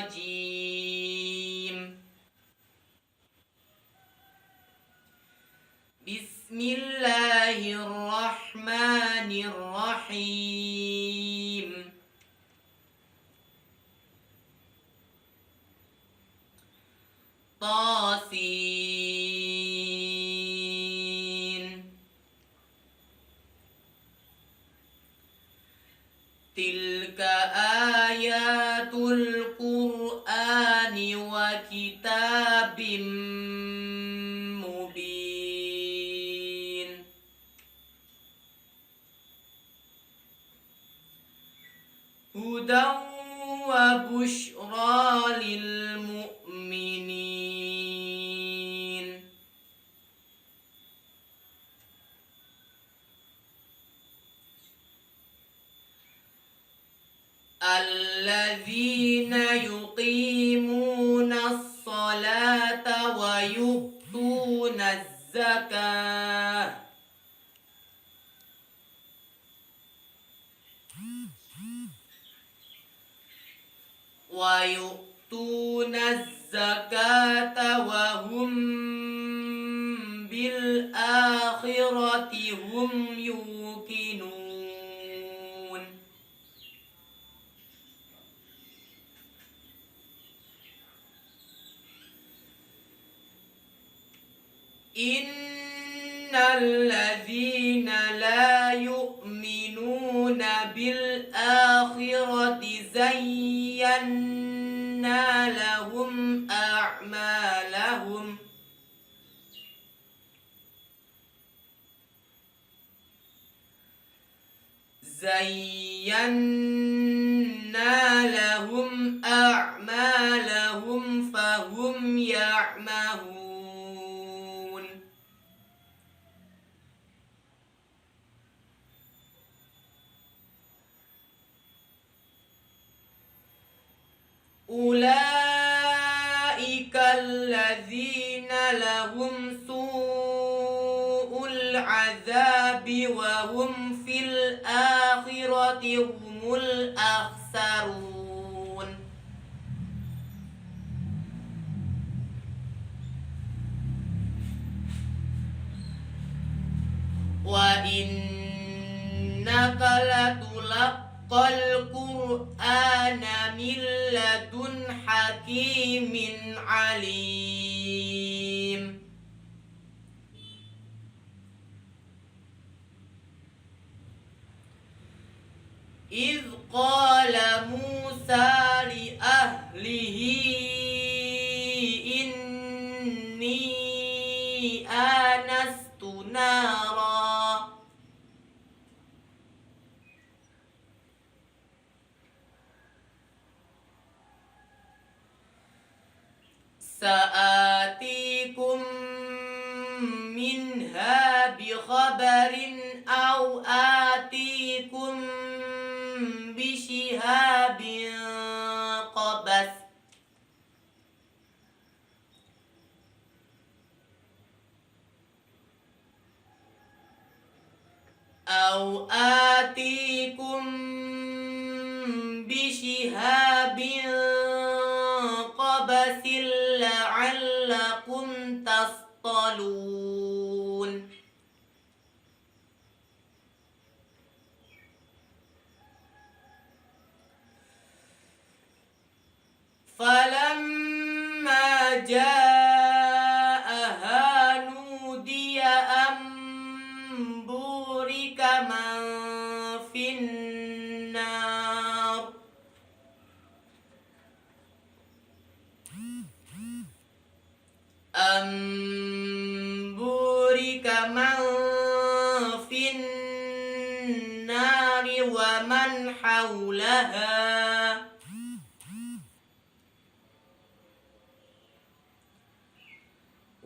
الرجيم بسم الله الرحمن الرحيم طاسين تلك آيات القرآن وكتاب مبين هدى وبشرى للمؤمنين الذين يقيمون الصلاة ويؤتون الزكاة وهم بالآخرة هم يوقنون إن الذين لا يؤمنون بالآخرة زينا لهم أعمالهم فهم يعمهون أولئك الذين لهم سوء العذاب وهم في الآخرة هم الأخسرون وإنك لتلقى القرآن من لدن حكيم عليم إذ قال موسى لأهله إني آنست نارا سآتيكم منها بخبر أو آتيكم بشهاب قبس لعلكم تصطلون فلما جاءها نودي أن بورك من في النار ومن حولها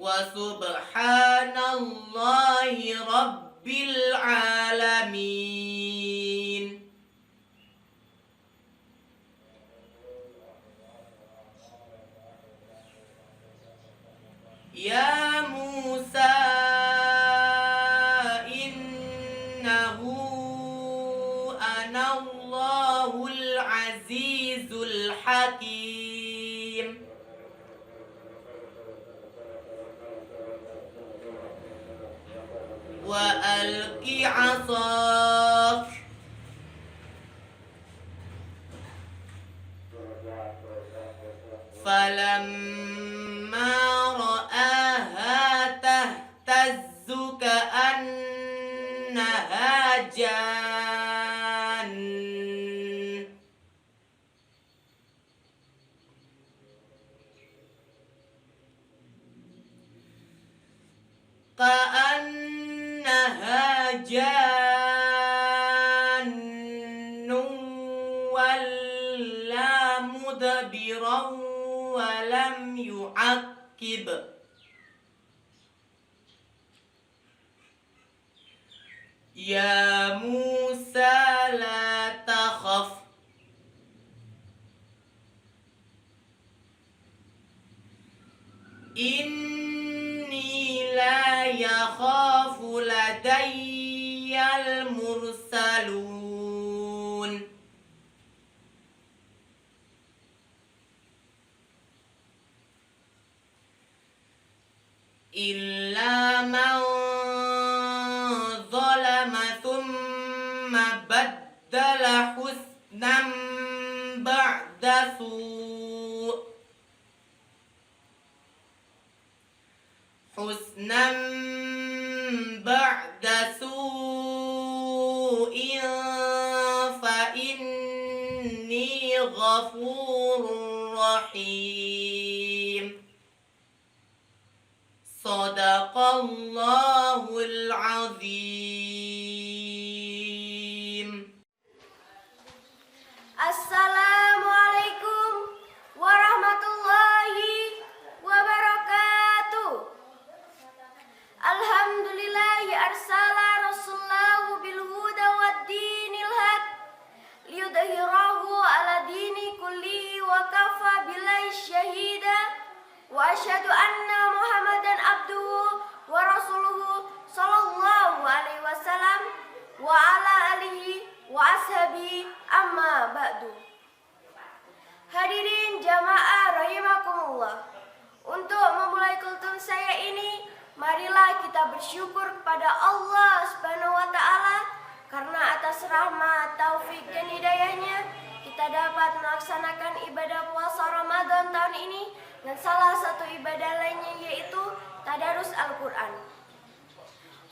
وسبحان الله رب العالمين. يا موسى إنه أنا الله العزيز الحكيم. ألق عصاك فلما رآها تهتز كأنها جان ولا مدبرا ولم يعقب يا موسى لا تخف إني لا يخاف لدي المرسلون إلا من ظلم ثم بدل حسنا بعد سوء فإني غفور رحيم صدق الله العظيم. Assalamualaikum warahmatullahi wabarakatuh. Alhamdulillahi arsala rasulahu bil huda wad dinil haq liyudhhirahu ala dini kullihi wa kafa billahi syahida wa asyhadu anna Muhammadan abduhu wa rasuluhu sallallahu alaihi wasallam wa ala alihi wa ashabihi amma ba'du. Hadirin jamaah rahimakumullah. Untuk memulai kultum saya ini, marilah kita bersyukur kepada Allah Subhanahu wa taala karena atas rahmat, taufik dan hidayahnya kita dapat melaksanakan ibadah puasa Ramadan tahun ini dan salah satu ibadah lainnya yaitu tadarus Al-Quran.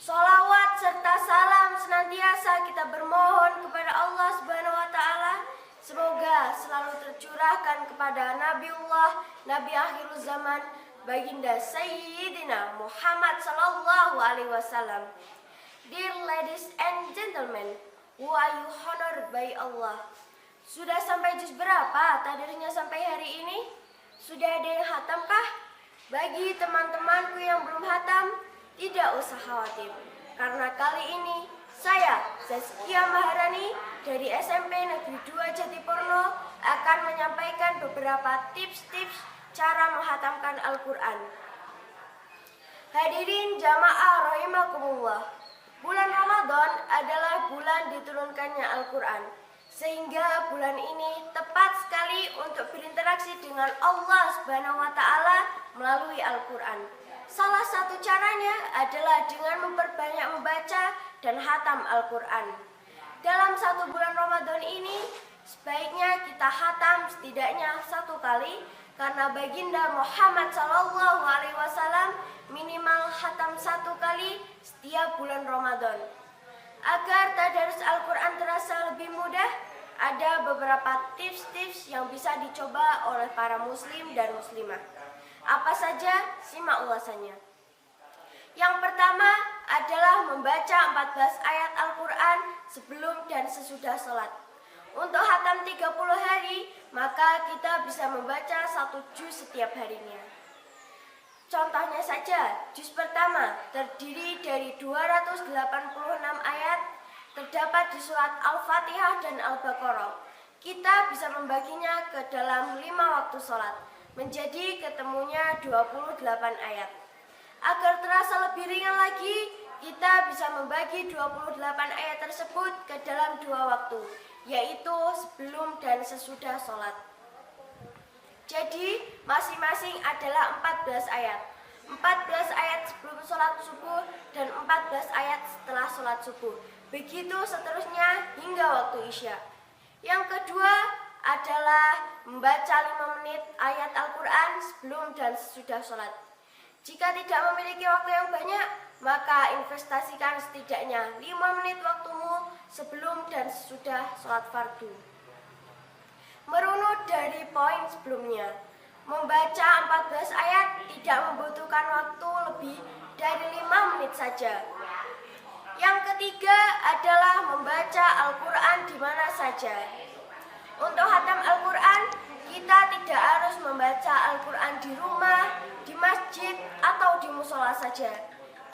Sholawat serta salam senantiasa kita bermohon kepada Allah Subhanahu wa taala semoga selalu tercurahkan kepada Nabiullah, Nabi akhir zaman, baginda Sayyidina Muhammad sallallahu alaihi wasallam. Dear ladies and gentlemen, who are you honored by Allah? Sudah sampai juz berapa tadarusnya sampai hari ini? Sudah ada yang hatamkah? Bagi teman-temanku yang belum hatam, tidak usah khawatir, karena kali ini saya, Zaskia Maharani dari SMP Negeri 2 Jatiporno akan menyampaikan beberapa tips-tips cara menghatamkan Al-Quran. Hadirin jamaah rahimakumullah, bulan Ramadan adalah bulan diturunkannya Al-Quran, sehingga bulan ini tepat sekali untuk berinteraksi dengan Allah Subhanahu wa taala melalui Al-Quran. Salah satu caranya adalah dengan memperbanyak membaca dan hatam Al-Quran. Dalam satu bulan Ramadan ini, sebaiknya kita hatam setidaknya 1 kali, karena baginda Muhammad SAW minimal hatam 1 kali setiap bulan Ramadan. Agar tadarus Al-Quran terasa lebih mudah, ada beberapa tips-tips yang bisa dicoba oleh para muslim dan muslimah. Apa saja? Simak ulasannya. Yang pertama adalah membaca 14 ayat Al-Quran sebelum dan sesudah sholat. Untuk hatam 30 hari, maka kita bisa membaca 1 juz setiap harinya. Contohnya saja, juz pertama terdiri dari 286 ayat, terdapat di surat Al-Fatihah dan Al-Baqarah. Kita bisa membaginya ke dalam 5 waktu sholat, menjadi ketemunya 28 ayat. Agar terasa lebih ringan lagi, kita bisa membagi 28 ayat tersebut ke dalam 2 waktu, yaitu sebelum dan sesudah sholat. Jadi, masing-masing adalah 14 ayat. 14 ayat sebelum sholat subuh, dan 14 ayat setelah sholat subuh. Begitu seterusnya hingga waktu Isya. Yang kedua adalah membaca 5 menit ayat Al-Quran sebelum dan sesudah sholat. Jika tidak memiliki waktu yang banyak, maka investasikan setidaknya 5 menit waktumu sebelum dan sesudah sholat fardu. Merunut dari poin sebelumnya, membaca 14 ayat tidak membutuhkan waktu lebih dari 5 menit saja. Yang ketiga adalah membaca Al-Quran di mana saja. Untuk khatam Al-Quran, kita tidak harus membaca Al-Quran di rumah, di masjid, atau di musola saja.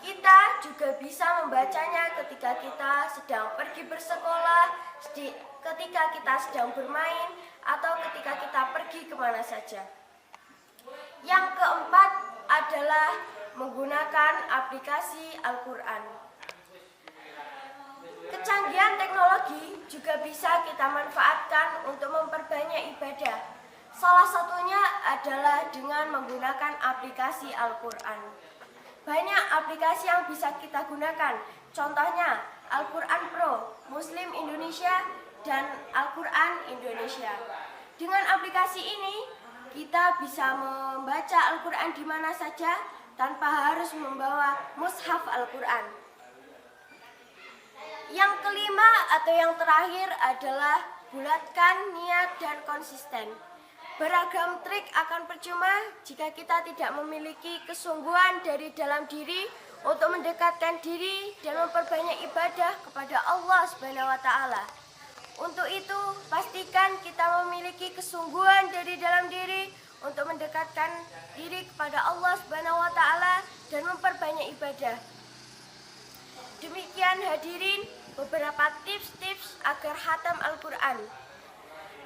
Kita juga bisa membacanya ketika kita sedang pergi bersekolah, ketika kita sedang bermain, atau ketika kita pergi kemana saja. Yang keempat adalah menggunakan aplikasi Al-Quran. Kecanggihan teknologi juga bisa kita manfaatkan untuk memperbanyak ibadah. Salah satunya adalah dengan menggunakan aplikasi Al-Quran. Banyak aplikasi yang bisa kita gunakan, contohnya Al-Quran Pro, Muslim Indonesia, dan Al-Quran Indonesia. Dengan aplikasi ini, kita bisa membaca Al-Quran di mana saja tanpa harus membawa mushaf Al-Quran. Yang kelima atau yang terakhir adalah bulatkan niat dan konsisten. Beragam trik akan percuma jika kita tidak memiliki kesungguhan dari dalam diri untuk mendekatkan diri dan memperbanyak ibadah kepada Allah Subhanahu wa taala. Untuk itu, pastikan kita memiliki kesungguhan dari dalam diri untuk mendekatkan diri kepada Allah Subhanahu wa taala dan memperbanyak ibadah. Demikian hadirin beberapa tips-tips agar khatam Al-Quran,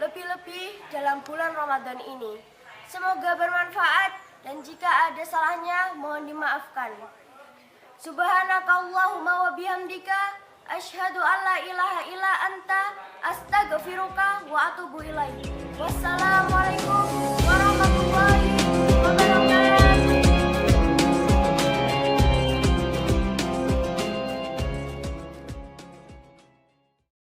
lebih-lebih dalam bulan Ramadan ini. Semoga bermanfaat dan jika ada salahnya mohon dimaafkan. Subhanakallahumma wa bihamdika asyhadu an la ilaha illa anta astaghfiruka wa atubu ilaik. Wassalamualaikum